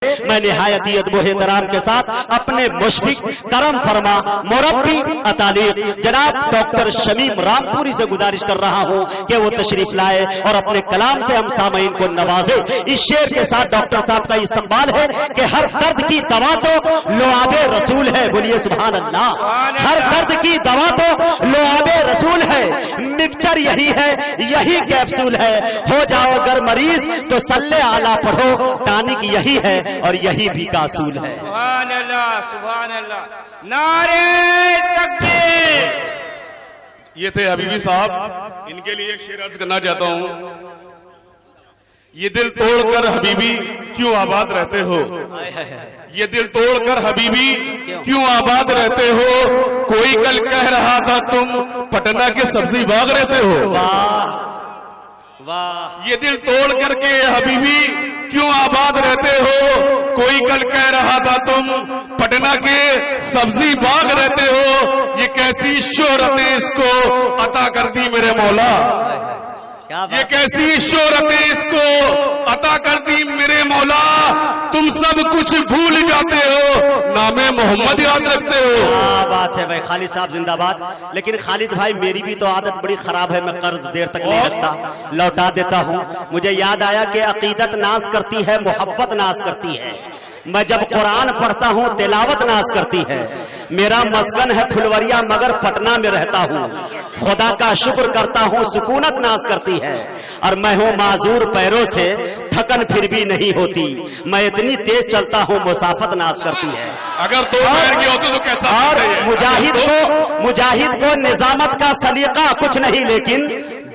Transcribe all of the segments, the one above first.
मैं निहायती अदब एहतराम के साथ अपने मुशफिक करम फरमा मुरब्बी अतालीक जनाब डॉक्टर शमीम रामपुरी से गुजारिश कर रहा हूं कि वो तशरीफ लाए और अपने कलाम से हम सामईन को नवाजे। इस शेर के साथ डॉक्टर साहब का इस्तकबाल है कि हर दर्द की दवा तो लोआबे रसूल है। बोलिए सुभान अल्लाह। हर दर्द की दवा तो लोआबे रसूल है। मिक्सचर यही है, यही कैप्सूल है। हो जाओ अगर मरीज तो सल्ले आला पढ़ो, टानिक यही है और यही भी कासूल है। सुभान अल्लाह, सुभान अल्लाह, नारे तकबीर। ये थे हबीबी साहब, इनके लिए एक शेर अर्ज करना चाहता हूं। ये दिल तोड़कर हबीबी क्यों आबाद रहते हो, ये दिल तोड़कर हबीबी क्यों आबाद रहते हो, कोई कल कह रहा था तुम पटना के सब्जी बाग रहते हो। वाह वाह। ये दिल तोड़ करके हबीबी क्यों आबाद रहते हो, कोई कल कह रहा था तुम पटना के सब्जी बाग रहते हो। ये कैसी शोहरतें इसको अता कर दी मेरे मौला, ये कैसी शोहरतें इसको अता कर दी मेरे मौला। तुम सब कुछ भूल जाते हो, नामे मोहम्मद याद रखते हो। क्या बात है भाई, खालिद साहब जिंदाबाद। लेकिन खालिद भाई मेरी भी तो आदत बड़ी खराब है, मैं कर्ज देर तक नहीं रखता, लौटा देता हूँ। मुझे याद आया कि अकीदत नाश करती है, मोहब्बत नाश करती है। मैं जब कुरान पढ़ता हूँ तिलावत नाश करती है। मेरा मस्कन है फुलवरिया मगर पटना में रहता हूँ। खुदा का शुक्र करता हूँ, सुकूनत नाश करती है। और मैं हूँ माजूर पैरों से, थकन फिर भी नहीं होती। मैं इतनी तेज चलता हूँ, मुसाफत नाश करती है। अगर दो पैर के होते तो कैसा मुजाहिद को निजामत का सलीका कुछ नहीं, लेकिन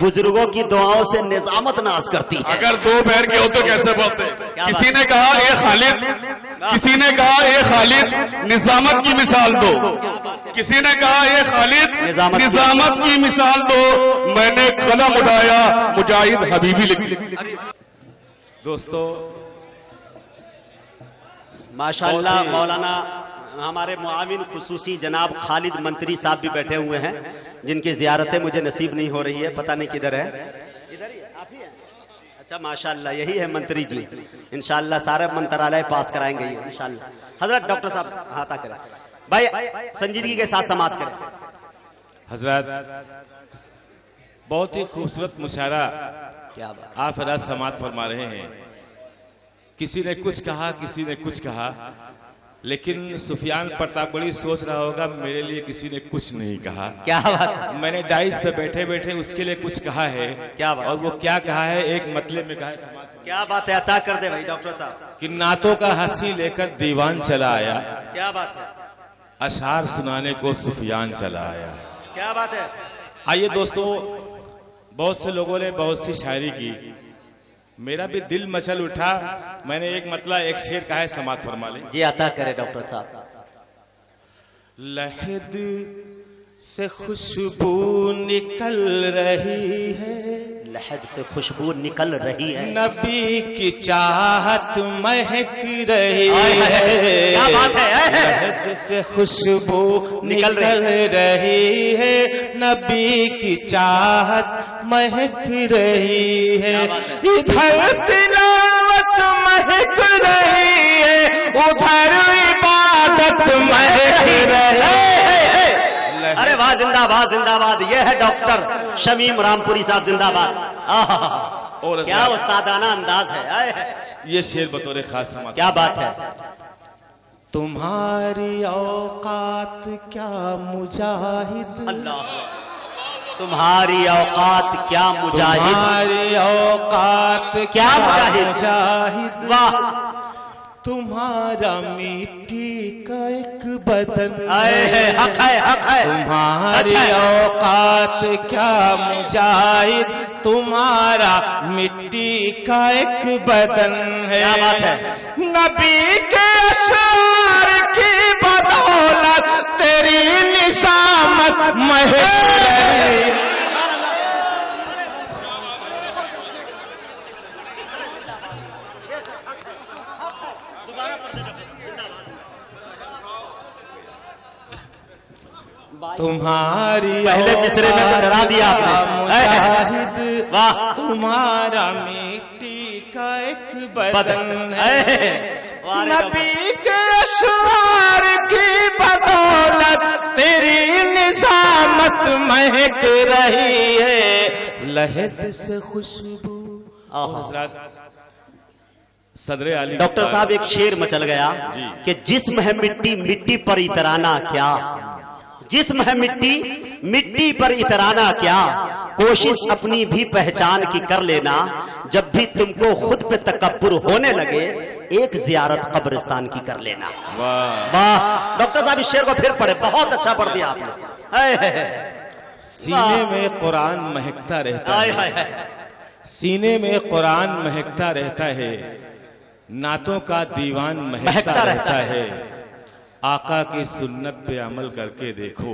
बुजुर्गों की दुआओं से निजामत नाश करती है। अगर दो पैर के हो तो कैसे बोलते। किसी ने कहा ए खालिद, किसी ने कहा ए खालिद निजामत की मिसाल दो, किसी ने कहा ए खालिद निजामत की मिसाल दो। मैंने कलम उठाया, मुजाहिद हबीबी लिखी। दोस्तों माशाअल्लाह मौलाना हमारे मुआविन खुसूसी जनाब खालिद मंत्री साहब भी बैठे हुए हैं, जिनकी ज़ियारतें मुझे नसीब नहीं हो रही है, पता नहीं किधर है। इधर ही आप ही हैं? अच्छा माशाअल्लाह, यही है मंत्री जी। इंशाअल्लाह सारे मंत्रालय पास कराएंगे ये इंशाअल्लाह। हजरत डॉक्टर साहब हाथा करें भाई, संजीदगी के साथ समाप्त करें। हजरत बहुत ही खूबसूरत मुशायरा क्या बात, आप हजरत समाप्त फरमा रहे हैं। किसी ने कुछ कहा, किसी ने कुछ कहा, लेकिन सुफियान प्रतापगढ़ी सोच रहा होगा मेरे लिए किसी ने कुछ नहीं कहा। क्या बात, मैंने डाइस पे बैठे बैठे उसके लिए कुछ कहा है। क्या बात, और वो क्या कहा है, एक मतलब में कहा है। समाज क्या बात है, अता कर दे भाई डॉक्टर साहब। कि नातों का हंसी लेकर दीवान चला आया, क्या बात है, अशार सुनाने को सुफियान चला आया। क्या बात है। आइए दोस्तों, बहुत से लोगों ने बहुत सी शायरी की, मेरा भी दिल मचल उठा। मैंने एक मतलब एक शेर कहा है, समाज फरमा ले जी, अता करे डॉक्टर साहब। लहद से खुशबू निकल रही है, लहद से खुशबू निकल रही है, नबी की चाहत महक रही है। क्या बात है। लहद से खुशबू निकल रही है, नबी की चाहत महक रही है। इधर तिलावत महक रही है, उधर इबादत महक रही है। अरे वाह, जिंदाबाद जिंदाबाद। ये है डॉक्टर शमीम रामपुरी साहब, जिंदाबाद। और क्या उस्तादाना अंदाज है। ये शेर बतौर खास समाज। क्या बात है। तुम्हारी औकात क्या मुजाहिद, अल्लाह, तुम्हारी औकात क्या मुजाहिद, तुम्हारी औकात क्या मुजाहिद। वाह, तुम्हारा मिट्टी का एक बदन है, हक है, हक है। तुम्हारी औकात क्या मुजाहिद, तुम्हारा मिट्टी का एक बदन है। क्या बात है। नबी के अशआर की बदौलत तेरी निशामत महक रही। तुम्हारी पहले मिसरे में तो डरा दिया आपने। मुजाहिद, वाह, तुम्हारा मिट्टी का एक बदन है। नबी के अशवार की बदौलत तेरी निजामत महक रही है, लहद से खुशबू। सदरे आली डॉक्टर साहब एक शेर मचल गया कि जिस्म है मिट्टी, मिट्टी पर इतराना क्या, जिस्म है मिट्टी, मिट्टी पर इतराना क्या, कोशिश अपनी भी पहचान की कर लेना, जब भी तुमको खुद पे तकब्बुर होने लगे एक जियारत कब्रिस्तान की कर लेना। वाह वाह डॉक्टर साहब इस शेर को फिर पढ़े, बहुत अच्छा पढ़ दिया आपने। सीने में कुरान महकता रहता है, सीने में कुरान महकता रहता है, नातों का दीवान महकता रहता है, आका की सुन्नत पे अमल करके देखो,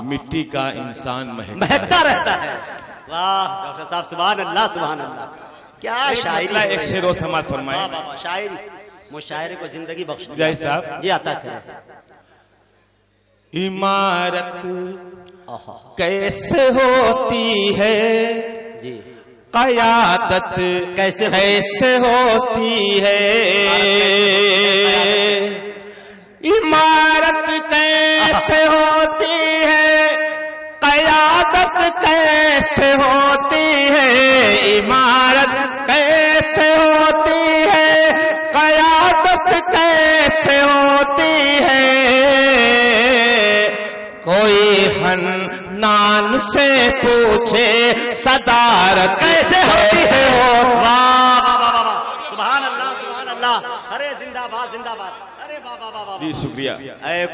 मिट्टी का इंसान महकता रहता है। वाह डॉक्टर साहब सुभान अल्लाह सुभान अल्लाह, क्या शायरी। एक शेर और समाप्त फरमाए। शायरी, मुशायरे को जिंदगी बख्श जय साहब जी आता करें। इमारत कैसे होती है जी, क़यादत कैसे होती है, इमारत कैसे होती है, क़यादत कैसे होती है, इमारत कैसे होती है, क़यादत कैसे होती है, कोई हन्नान से पूछे सदारत कैसे होती है। वाह वाह वाह वाह सुभान अल्लाह सुभान अल्लाह, अरे जिंदाबाद जिंदाबाद, अरे वाह वाह वाह वाह जी शुक्रिया।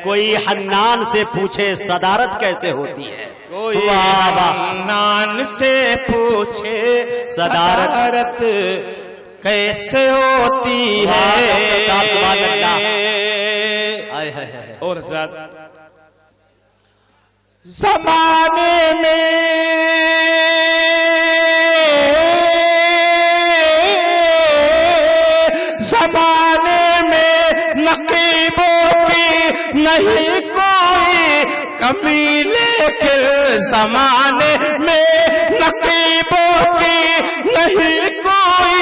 कोई हन्नान से पूछे सदारत कैसे होती है, कोई हन्नान से पूछे सदारत कैसे होती है। और हज़रात ज़माने में नकीबों की नहीं कोई कमी, लेकिन ज़माने में नकीबों की नहीं कोई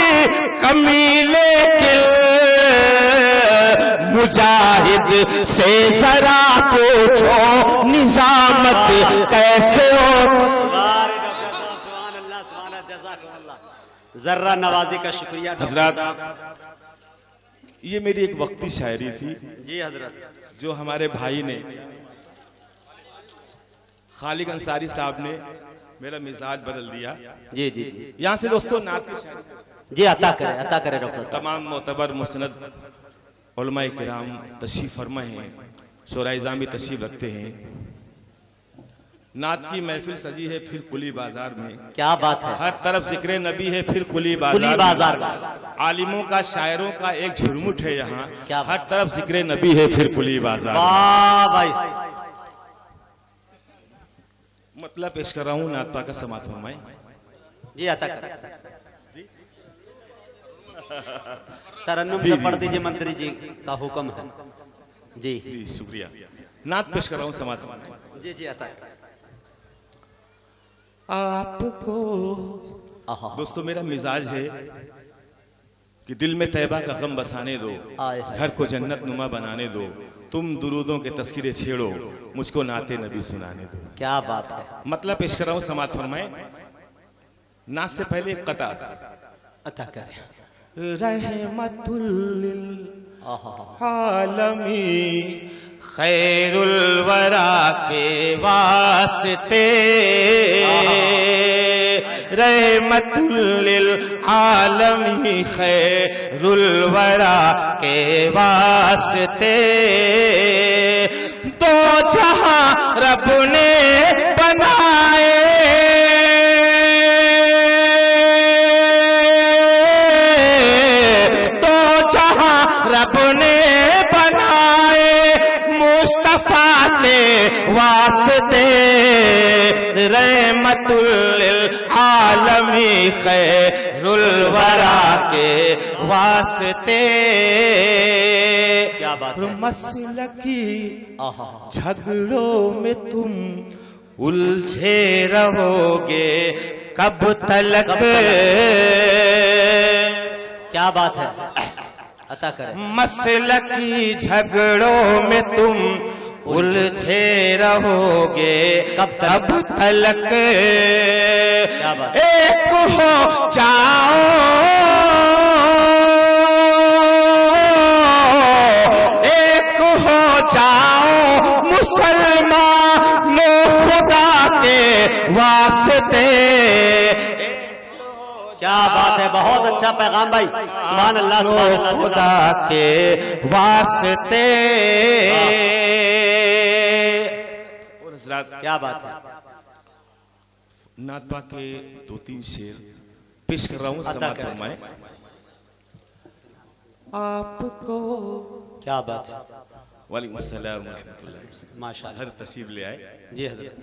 कमी, लेकिन मुजाहिद से जरा पूछो निजामत कैसे हो। जर्रा नवाजी का शुक्रिया हजरत। ये मेरी एक वक्ती शायरी थी जी हजरत, जो हमारे भाई ने खालिद अंसारी साहब ने मेरा मिजाज बदल दिया। जी जी जी, यहाँ से दोस्तों नात की शायरी जी अता करे डॉक्टर साहब। तमाम मोतबर मुस्नद उलमाए किराम तशरीफ फरमा हैं, शोराइज़ामी तशरीफ रखते हैं। नात की महफिल सजी है फिर कुली बाजार में, क्या बात है, हर तरफ जिक्र नबी है फिर कुली बाजार में, आलिमों का शायरों का एक झुरमुट है यहाँ, क्या हर तरफ जिक्र नबी है फिर कुली बाजार। वाह भाई, मतलब पेश कर रहा हूँ, नात पाक का समात फरमाए। जी अता कर तरन्नुम से पढ़ दीजिए, मंत्री जी का हुक्म है। जी जी शुक्रिया। नात पेश कर रहा हूँ, समात फरमाए। जी जी अता। आपको दोस्तों मेरा मिजाज है कि दिल में तैबा का गम बसाने दो, घर को जन्नत नुमा बनाने दो, तुम दुरूदों के तस्करे छेड़ो, मुझको नाते नबी सुनाने दो। क्या बात है, मतलब पेश कर रहा हूँ, समात फरमाए। नात से पहले एक कता अता करें। रहमतुल लिल आलमी खैरुल वरा के वास्ते, रहमतुल लिल आलमी खैरुल वरा के वास्ते, दो जहां रब ने बनाए, रब ने बनाए, मुस्तफा के वास्ते, रहमतुल लिल आलमी खैरुल वरा के वास्ते। क्या बात है, मसलकी झगड़ों में तुम उलझे रहोगे कब तलक। क्या बात है, अता करें। मसलकी झगड़ों में तुम उलझे रहोगे, कब तलक एक हो जाओ, एक हो जाओ मुसलमानों खुदा के वास्ते। क्या बात है, बहुत अच्छा पैगाम भाई, सुभान अल्लाह, सुभान अल्लाह, खुदा के वास्ते। और हजरात, क्या बात है। नात पाक के 2-3 शेर पेश कर रहा हूँ, समाअत फरमाएं। आपको क्या बात है, वालेकुम अस्सलाम व रहमतुल्लाह। माशाअल्लाह, हर तशरीफ ले आए। जी हजरत।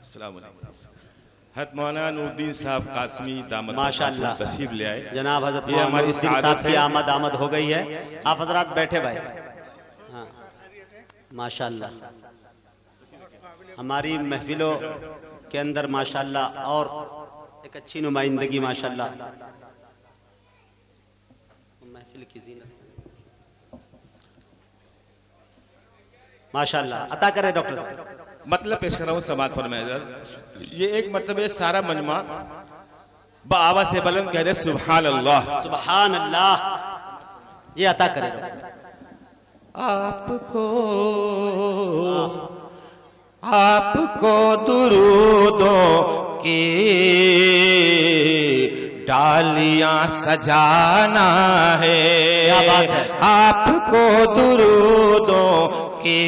अस्सलाम वालेकुम। हज़रत मौलाना नूरुद्दीन साहब कासमी दामद माशाअल्लाह तशरीफ ले आए। जनाब हजरत ये हमारी नूरुद्दीन साहब सादत की है। आमद हो गई है। आप हजरात बैठे भाई। हाँ, माशाअल्लाह हमारी महफिलों के अंदर माशाअल्लाह और एक अच्छी नुमाइंदगी माशाअल्लाह महफिल की ज़ीनत माशाअल्लाह अता करे डॉक्टर साहब। मतलब पेश कर रहा हूँ, समाअत फरमाएं। ये एक मर्तबे सारा मजमा बाबा से बुलंद कह दे सुभान अल्लाह, सुभान अल्लाह। ये अता करे डॉक्टर। आपको दुरूदों की डालियां सजाना है, क्या बात है। आपको दुरूदों की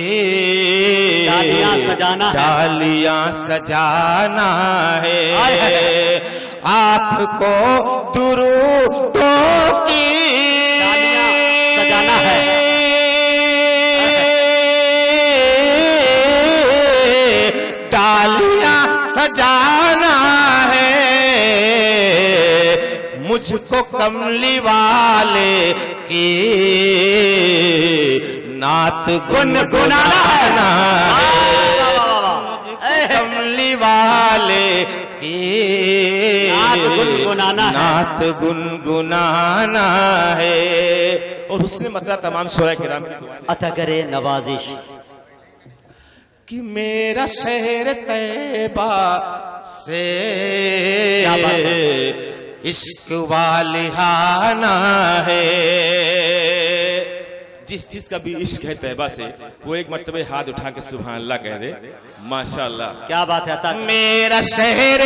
डालियां सजाना है, डालियां सजाना है, आपको दुरूदों की डालियां सजाना है। डालियां सजाना है, मुझको कमली वाले की नात गुनगुनाना है, कमली वाले की नात गुनगुनाना है। और उसने मतलब तमाम शोरा किराम की दुआ अता करे नवाजिश कि मेरा शहर तैबा से इश्क वालिहाना है। जिस चीज का भी इश्क है तैबा से, वो एक मर्तबे हाथ उठा के सुभान अल्लाह कह दे। माशाअल्लाह, क्या बात है। अता मेरा शहर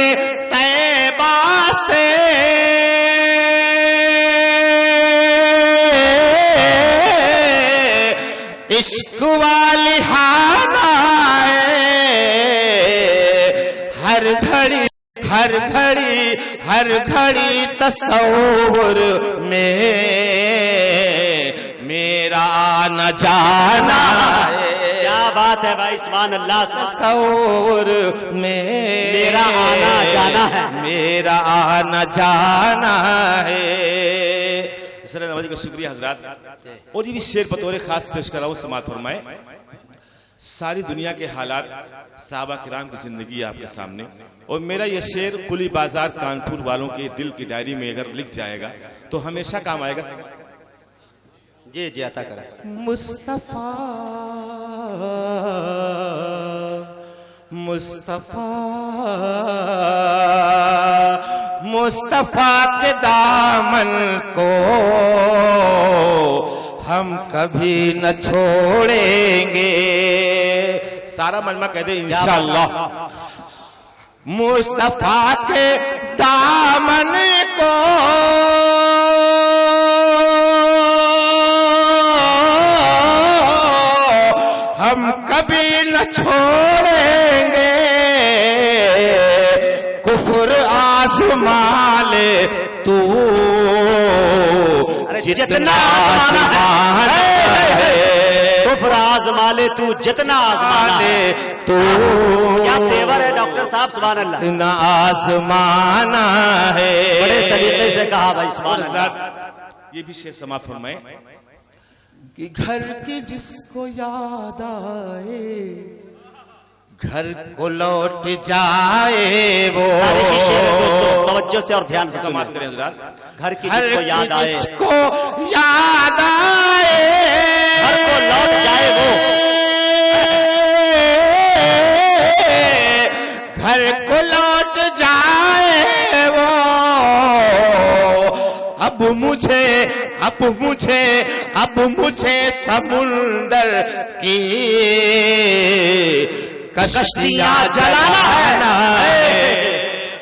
तैबा से इश्क वालिहाना है, हर घड़ी तसव्वुर में मेरा आना जाना है। क्या बात है भाई, सुभान अल्लाह। तसव्वुर में मेरा आना जाना है, मेरा आना जाना है। सर नवाजी का शुक्रिया हजरात। और ये भी शेर बतौर खास पेश कर रहा हूँ, समाअत फरमाएं। सारी दुनिया के हालात, साहबा किराम की जिंदगी आपके सामने, और मेरा ये शेर कुली बाजार कानपुर वालों के दिल की डायरी में अगर लिख जाएगा तो हमेशा काम आएगा। जी जी अता करे। मुस्तफा मुस्तफा मुस्तफा के दामन को हम कभी न छोड़ेंगे। सारा मजमा कह दे इंशाअल्लाह। मुस्तफा के दामन को हम कभी न छोड़ेंगे। कुफर आज़मा ले तू जितना आज़माना है, कुफ्र आज़मा ले तू जितना आज़माना है। तू क्या तेवर है डॉक्टर साहब, सुभान अल्लाह। जितना आज़माना है। बड़े सलीके से कहा भाई, सुभान अल्लाह। ये भी शेर समाअत फरमाएं कि घर की जिसको याद आए घर को लौट जाए वो। तारीखी शेर है दोस्तों, तवज्जो से और ध्यान से समाप्त सुनिए। करें हजरात। घर की जिसको याद आए, जिसको याद आए, घर को लौट जाए वो, घर को लौट जाए वो। अब मुझे समुंदर की कश्तियां जलाना है।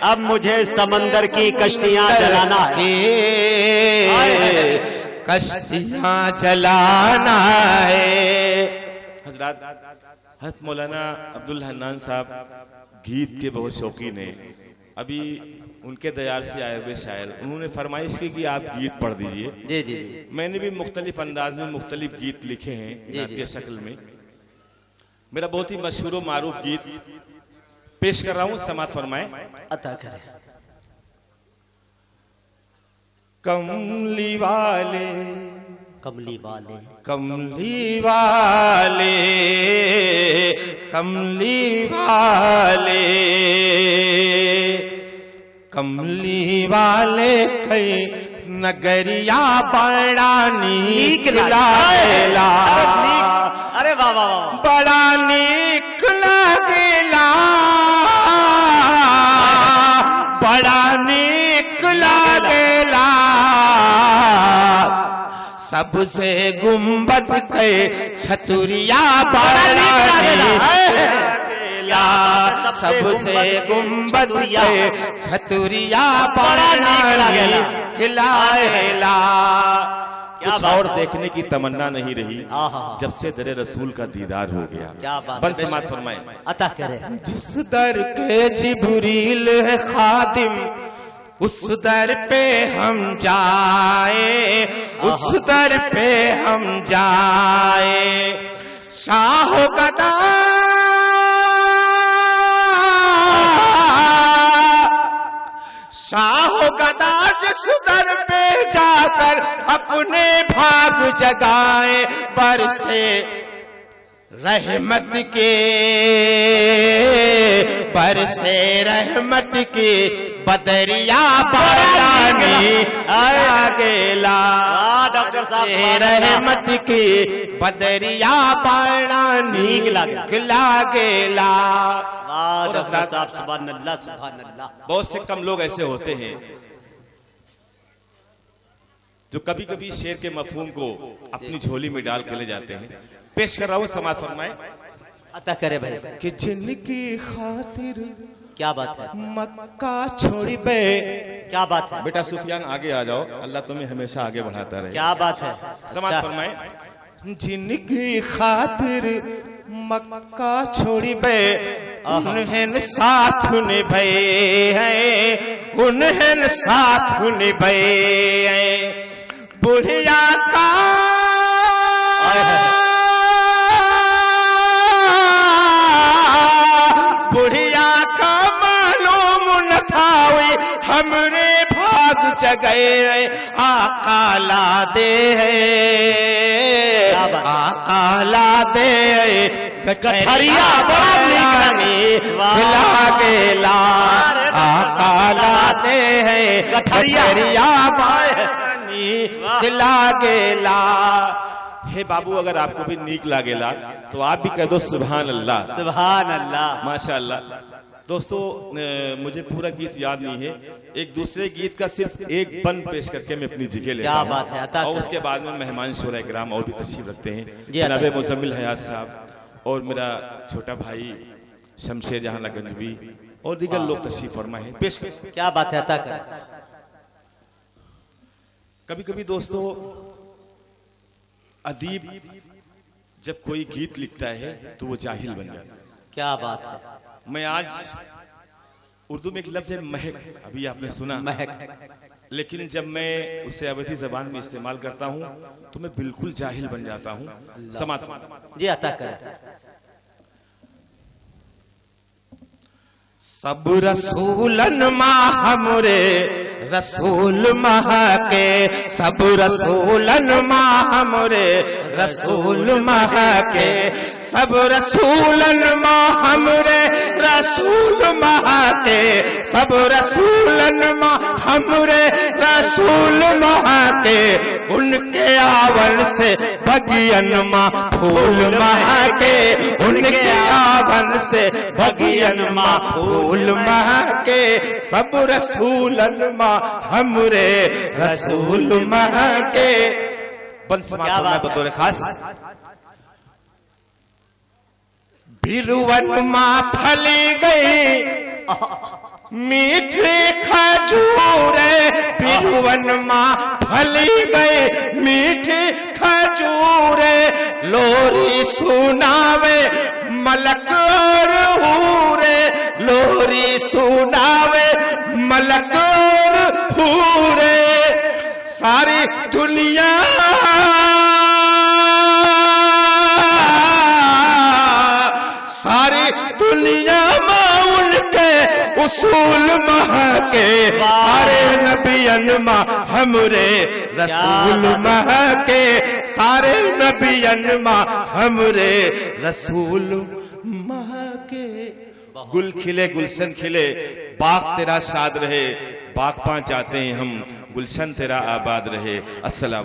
अब मुझे समंदर की कश्तियां जलाना है, कश्तियां जलाना है। हजरात, हज़रत मौलाना अब्दुल हन्नान साहब गीत के बहुत शौकीन हैं। अभी उनके दयार से आए हुए शायर, उन्होंने फरमाइश की कि आप गीत पढ़ दीजिए। जी जी जी। मैंने भी मुख्तलिफ अंदाज में मुख्तलिफ गीत लिखे हैं नातिया शक्ल में। मेरा बहुत ही मशहूर व मारूफ गीत पेश कर रहा हूं, समात फरमाएं। अता करे। कमली वाले, कमली वाले, कमली वाले, कमली वाले, कमली वाले कई नगरिया बड़ा नीक लागेला। अरे वाह वाह वाह, बड़ा नीक लागेला, बड़ा नीक लागेला। सबसे गुंबद के छतुरिया बड़ा नीक लागेला। सबसे गुंबद के छतुरिया बड़ा नीक लागेला। कुछ और देखने की तमन्ना नहीं रही जब से दरे रसूल का दीदार हो गया। क्या बात बन है, समात फरमाए। अता करे। जिस दर के जिब्रील है खादिम, उस दर पे हम जाए, उस दर पे हम जाए। शाह गदा शाह गदा जिस दर पे जाकर अपने भाग जगाए, बरसे रहमत के, बरसे रहमत के बदरिया बारानी लागेला। डॉक्टर साहब, रहमत की बदरिया बारानी लागेला। डॉक्टर साहब, सुभान अल्लाह, सुभान अल्लाह। बहुत से कम लोग ऐसे होते हैं जो कभी कभी शेर के मफहूम को अपनी झोली में डाल के ले जाते हैं। पेश कर रहा हूं, समात फरमाए। अता करे भाई। कि जिनकी खातिर क्या बात है, मक्का छोड़ी बे। क्या बात है, बेटा सुफियान आगे आ जाओ, अल्लाह तुम्हें हमेशा आगे बढ़ाता रहे। क्या बात है। समात फरमाए। जिनकी खातिर मक्का छोड़ी बे, उन्हें साथ निभाए हैं, उन्हें साथ निभाए हैं। बुढ़िया का बुढ़िया का मालूम न था हमरे भाग जगए। आका ला दे आला दे गठरिया बड़ा लागेला। आला दे गठरिया लागेला। हे बाबू, अगर आपको भी नीक लागेला तो आप भी कह दो सुभान अल्लाह, सुभान अल्लाह, माशाअल्लाह। दोस्तों, मुझे पूरा गीत याद नहीं है, एक दूसरे गीत का सिर्फ एक बन पेश करके मैं अपनी जगह लेता क्या हूं। बात है। और उसके बाद में मेहमान शोरा इकराम और भी तशरीफ रखते हैं। जी, जनाब मुजम्मिल हयात साहब और मेरा छोटा भाई शमशेर जहां लगंजवी और दीगर लोग तशरीफ फरमा है। पेश कर। क्या बात है, अता कर। कभी कभी दोस्तों, अदीब जब कोई गीत लिखता है तो वो जाहिल बन जाता है। क्या बात है। मैं आज उर्दू में एक लफ्ज है महक, अभी आपने सुना महक, लेकिन जब मैं उसे अवधी जबान में इस्तेमाल करता हूं तो मैं बिल्कुल जाहिल बन जाता हूं। समात जी, अता कर। सब रसूलन मा हमरे रसूल महके सब रसूलन माँ हमरे रसूल महके सब रसूलन माँ हमरे रसूल महके सब रसूलन माँ हमरे रसूल महके उनके आवन से बगियन माँ फूल महके उनके आवन से बगियन माँ फूल महके सब रसूलन माँ हमरे रसूल महके। बंस माँ बतौर खास बिरुवन माँ फली गई मीठे खजूरे बिरुवन माँ फली गई मीठे खजूरे लोरी सुनावे मलक और हूरे लोरी सुनावे मलक और हूरे सारी दुनिया सारी दुनिया में उनके उसूल महके सारे नबियन माँ हमरे रसूल महके सारे नबियन माँ हमरे रसूल महके। गुल खिले गुलशन खिले बाग तेरा साद रहे बाग पां जाते हैं हम गुलशन तेरा आबाद रहे। अस्सलाम।